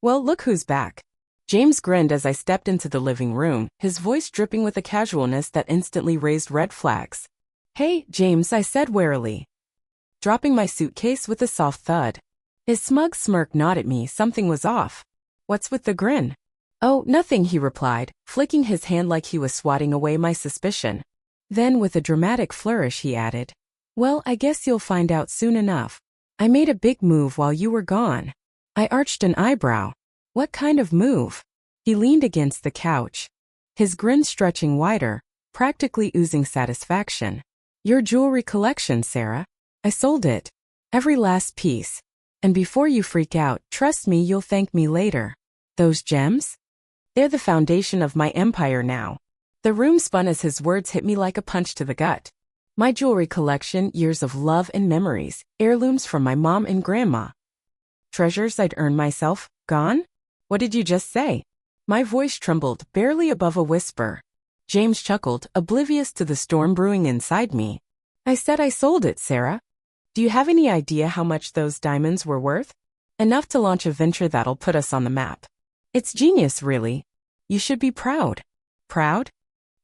Well, look who's back. James grinned as I stepped into the living room, his voice dripping with a casualness that instantly raised red flags. Hey, James, I said warily, dropping my suitcase with a soft thud. His smug smirk gnawed at me. Something was off. What's with the grin? Oh, nothing, he replied, flicking his hand like he was swatting away my suspicion. Then with a dramatic flourish he added, well, I guess you'll find out soon enough. I made a big move while you were gone. I arched an eyebrow. What kind of move? He leaned against the couch, his grin stretching wider, practically oozing satisfaction. Your jewelry collection, Sarah. I sold it. Every last piece. And before you freak out, trust me, you'll thank me later. Those gems? They're the foundation of my empire now. The room spun as his words hit me like a punch to the gut. My jewelry collection, years of love and memories, heirlooms from my mom and grandma. Treasures I'd earned myself, gone? What did you just say? My voice trembled, barely above a whisper. James chuckled, oblivious to the storm brewing inside me. I said I sold it, Sarah. Do you have any idea how much those diamonds were worth? Enough to launch a venture that'll put us on the map. It's genius, really. You should be proud. Proud?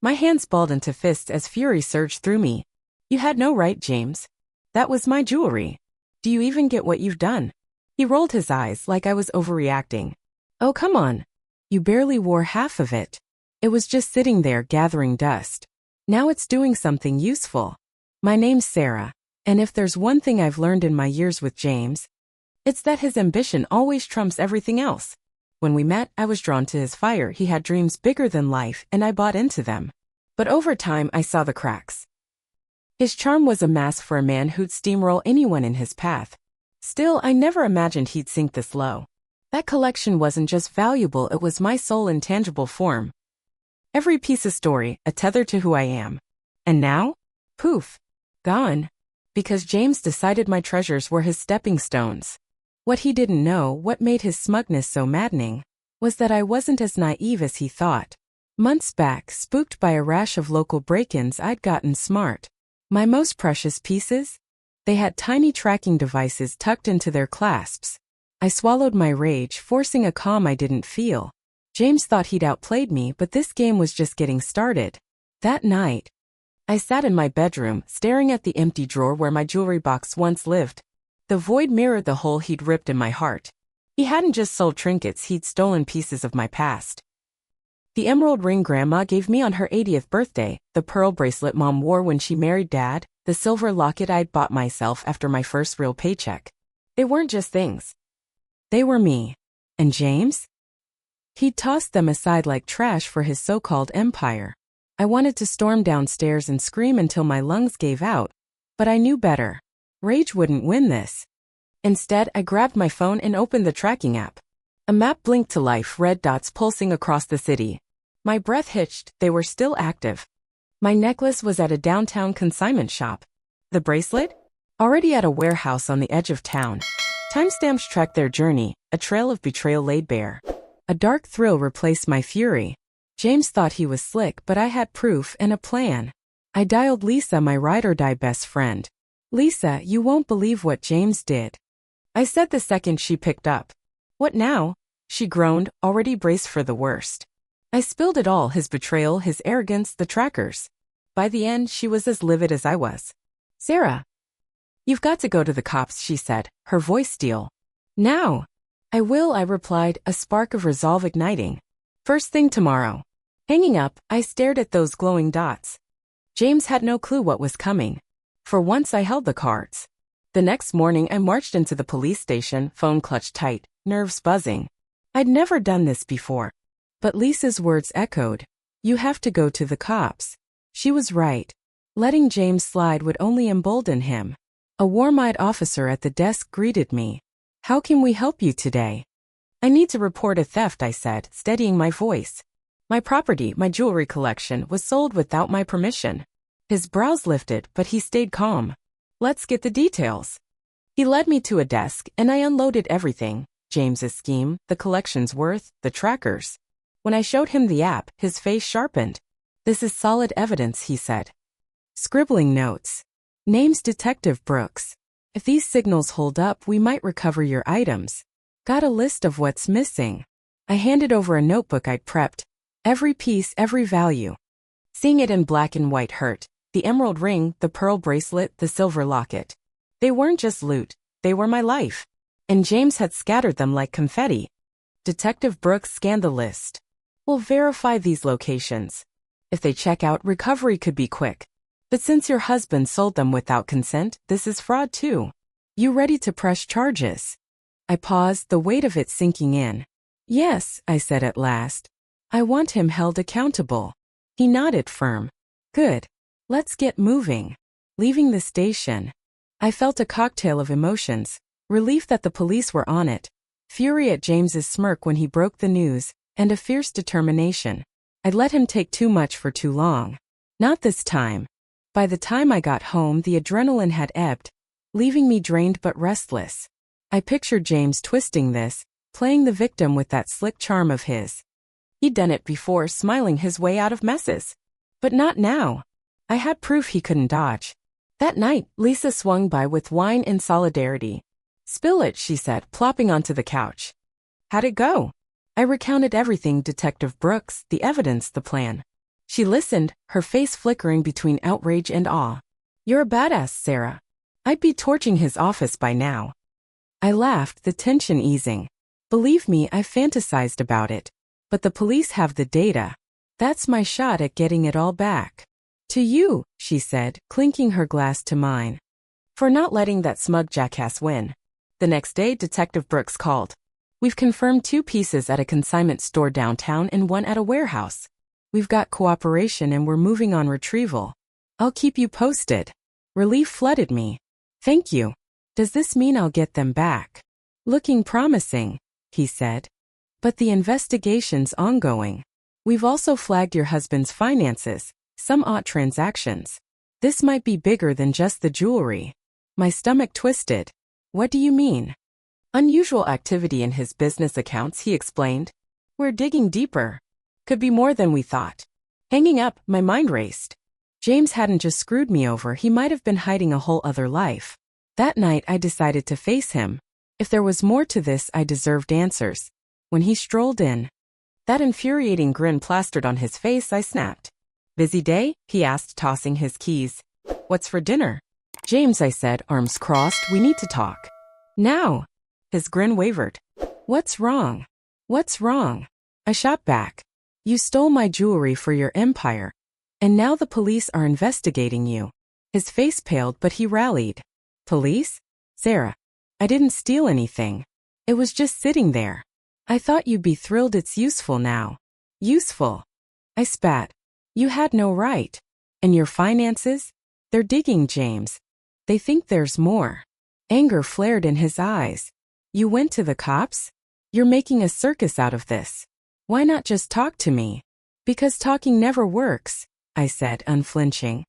My hands balled into fists as fury surged through me. You had no right, James. That was my jewelry. Do you even get what you've done? He rolled his eyes like I was overreacting. Oh, come on. You barely wore half of it. It was just sitting there gathering dust. Now it's doing something useful. My name's Sarah, and if there's one thing I've learned in my years with James, it's that his ambition always trumps everything else. When we met, I was drawn to his fire. He had dreams bigger than life, and I bought into them. But over time, I saw the cracks. His charm was a mask for a man who'd steamroll anyone in his path. Still, I never imagined he'd sink this low. That collection wasn't just valuable, it was my soul in tangible form. Every piece a story, a tether to who I am. And now? Poof. Gone. Because James decided my treasures were his stepping stones. What he didn't know, what made his smugness so maddening, was that I wasn't as naive as he thought. Months back, spooked by a rash of local break-ins, I'd gotten smart. My most precious pieces? They had tiny tracking devices tucked into their clasps. I swallowed my rage, forcing a calm I didn't feel. James thought he'd outplayed me, but this game was just getting started. That night, I sat in my bedroom, staring at the empty drawer where my jewelry box once lived. The void mirrored the hole he'd ripped in my heart. He hadn't just sold trinkets, he'd stolen pieces of my past. The emerald ring Grandma gave me on her 80th birthday, the pearl bracelet Mom wore when she married Dad, the silver locket I'd bought myself after my first real paycheck. They weren't just things. They were me. And James? He'd tossed them aside like trash for his so-called empire. I wanted to storm downstairs and scream until my lungs gave out, but I knew better. Rage wouldn't win this. Instead, I grabbed my phone and opened the tracking app. A map blinked to life, red dots pulsing across the city. My breath hitched, they were still active. My necklace was at a downtown consignment shop. The bracelet? Already at a warehouse on the edge of town. Timestamps tracked their journey, a trail of betrayal laid bare. A dark thrill replaced my fury. James thought he was slick, but I had proof and a plan. I dialed Lisa, my ride-or-die best friend. Lisa, you won't believe what James did. I said the second she picked up. What now? She groaned, already braced for the worst. I spilled it all, his betrayal, his arrogance, the trackers. By the end, she was as livid as I was. Sarah. You've got to go to the cops, she said, her voice steel. Now. I will, I replied, a spark of resolve igniting. First thing tomorrow. Hanging up, I stared at those glowing dots. James had no clue what was coming. For once I held the cards. The next morning I marched into the police station, phone clutched tight, nerves buzzing. I'd never done this before. But Lisa's words echoed. You have to go to the cops. She was right. Letting James slide would only embolden him. A warm-eyed officer at the desk greeted me. How can we help you today? I need to report a theft, I said, steadying my voice. My property, my jewelry collection, was sold without my permission. His brows lifted, but he stayed calm. Let's get the details. He led me to a desk, and I unloaded everything. James's scheme, the collection's worth, the trackers. When I showed him the app, his face sharpened. This is solid evidence, he said. Scribbling notes. Name's Detective Brooks. If these signals hold up, we might recover your items. Got a list of what's missing. I handed over a notebook I'd prepped. Every piece, every value. Seeing it in black and white hurt. The emerald ring, the pearl bracelet, the silver locket. They weren't just loot, they were my life. And James had scattered them like confetti. Detective Brooks scanned the list. We'll verify these locations. If they check out, recovery could be quick. But since your husband sold them without consent, this is fraud too. You ready to press charges? I paused, the weight of it sinking in. Yes, I said at last. I want him held accountable. He nodded firm. Good. Let's get moving. Leaving the station, I felt a cocktail of emotions. Relief that the police were on it. Fury at James's smirk when he broke the news, and a fierce determination. I'd let him take too much for too long. Not this time. By the time I got home, the adrenaline had ebbed, leaving me drained but restless. I pictured James twisting this, playing the victim with that slick charm of his. He'd done it before, smiling his way out of messes. But not now. I had proof he couldn't dodge. That night, Lisa swung by with wine in solidarity. Spill it, she said, plopping onto the couch. How'd it go? I recounted everything, Detective Brooks, the evidence, the plan. She listened, her face flickering between outrage and awe. You're a badass, Sarah. I'd be torching his office by now. I laughed, the tension easing. Believe me, I fantasized about it. But the police have the data. That's my shot at getting it all back. To you, she said, clinking her glass to mine. For not letting that smug jackass win. The next day, Detective Brooks called. We've confirmed 2 pieces at a consignment store downtown and 1 at a warehouse. We've got cooperation and we're moving on retrieval. I'll keep you posted. Relief flooded me. Thank you. Does this mean I'll get them back? Looking promising, he said. But the investigation's ongoing. We've also flagged your husband's finances, some odd transactions. This might be bigger than just the jewelry. My stomach twisted. What do you mean? Unusual activity in his business accounts, he explained. We're digging deeper. Could be more than we thought. Hanging up, my mind raced. James hadn't just screwed me over, he might have been hiding a whole other life. That night I decided to face him. If there was more to this, I deserved answers. When he strolled in, that infuriating grin plastered on his face, I snapped. Busy day? He asked, tossing his keys. What's for dinner? James, I said, arms crossed, we need to talk. Now. His grin wavered. What's wrong? What's wrong? I shot back. You stole my jewelry for your empire. And now the police are investigating you. His face paled, but he rallied. Police? Sarah, I didn't steal anything. It was just sitting there. I thought you'd be thrilled it's useful now. Useful? I spat. You had no right. And your finances? They're digging, James. They think there's more. Anger flared in his eyes. You went to the cops? You're making a circus out of this. Why not just talk to me? Because talking never works, I said, unflinching.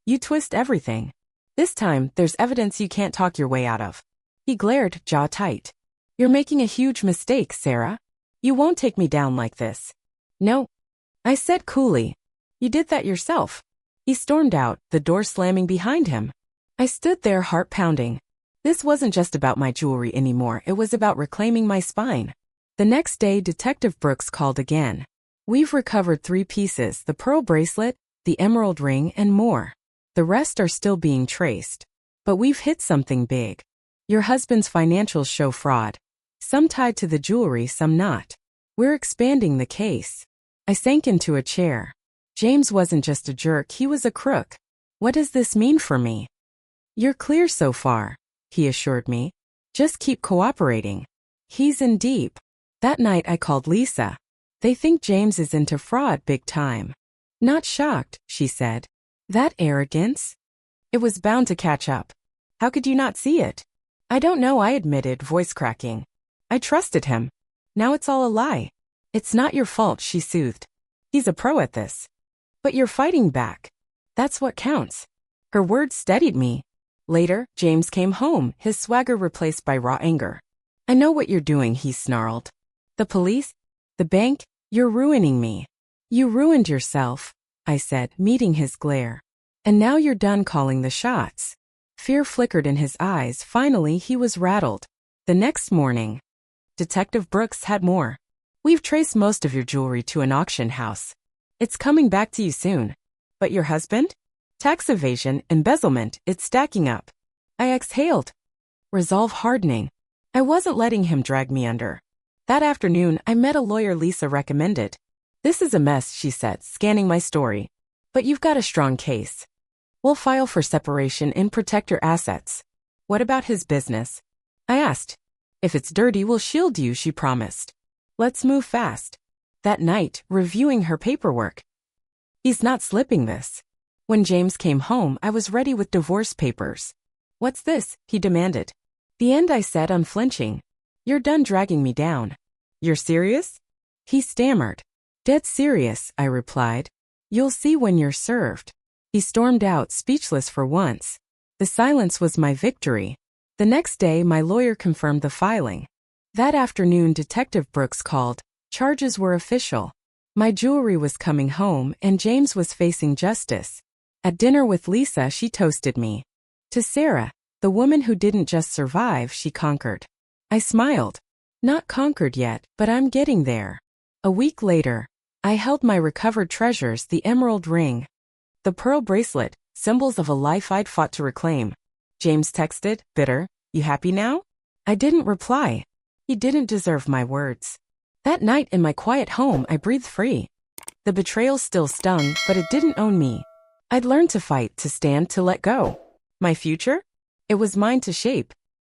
You twist everything. This time, there's evidence you can't talk your way out of. He glared, jaw tight. You're making a huge mistake, Sarah. You won't take me down like this. No. I said coolly. You did that yourself. He stormed out, the door slamming behind him. I stood there, heart pounding. This wasn't just about my jewelry anymore, it was about reclaiming my spine. The next day, Detective Brooks called again. We've recovered 3 pieces, the pearl bracelet, the emerald ring, and more. The rest are still being traced. But we've hit something big. Your husband's financials show fraud. Some tied to the jewelry, some not. We're expanding the case. I sank into a chair. James wasn't just a jerk, he was a crook. What does this mean for me? You're clear so far, he assured me. Just keep cooperating. He's in deep. That night I called Lisa. They think James is into fraud big time. Not shocked, she said. That arrogance? It was bound to catch up. How could you not see it? I don't know, I admitted, voice cracking. I trusted him. Now it's all a lie. It's not your fault, she soothed. He's a pro at this. But you're fighting back. That's what counts. Her words steadied me. Later, James came home, his swagger replaced by raw anger. I know what you're doing, he snarled. The police? The bank? You're ruining me. You ruined yourself, I said, meeting his glare. And now you're done calling the shots. Fear flickered in his eyes. Finally, he was rattled. The next morning, Detective Brooks had more. We've traced most of your jewelry to an auction house. It's coming back to you soon. But your husband? Tax evasion, embezzlement, it's stacking up. I exhaled. Resolve hardening. I wasn't letting him drag me under. That afternoon, I met a lawyer Lisa recommended. This is a mess, she said, scanning my story. But you've got a strong case. We'll file for separation and protect your assets. What about his business? I asked. If it's dirty, we'll shield you, she promised. Let's move fast. That night, reviewing her paperwork. He's not slipping this. When James came home, I was ready with divorce papers. What's this? He demanded. The end, I said, unflinching. You're done dragging me down. You're serious? He stammered. Dead serious, I replied. You'll see when you're served. He stormed out, speechless for once. The silence was my victory. The next day, my lawyer confirmed the filing. That afternoon, Detective Brooks called. Charges were official. My jewelry was coming home, and James was facing justice. At dinner with Lisa, she toasted me. To Sarah, the woman who didn't just survive, she conquered. I smiled. Not conquered yet, but I'm getting there. A week later, I held my recovered treasures, the emerald ring, the pearl bracelet, symbols of a life I'd fought to reclaim. James texted, bitter, "You happy now?" I didn't reply. He didn't deserve my words. That night in my quiet home, I breathed free. The betrayal still stung, but it didn't own me. I'd learned to fight, to stand, to let go. My future? It was mine to shape.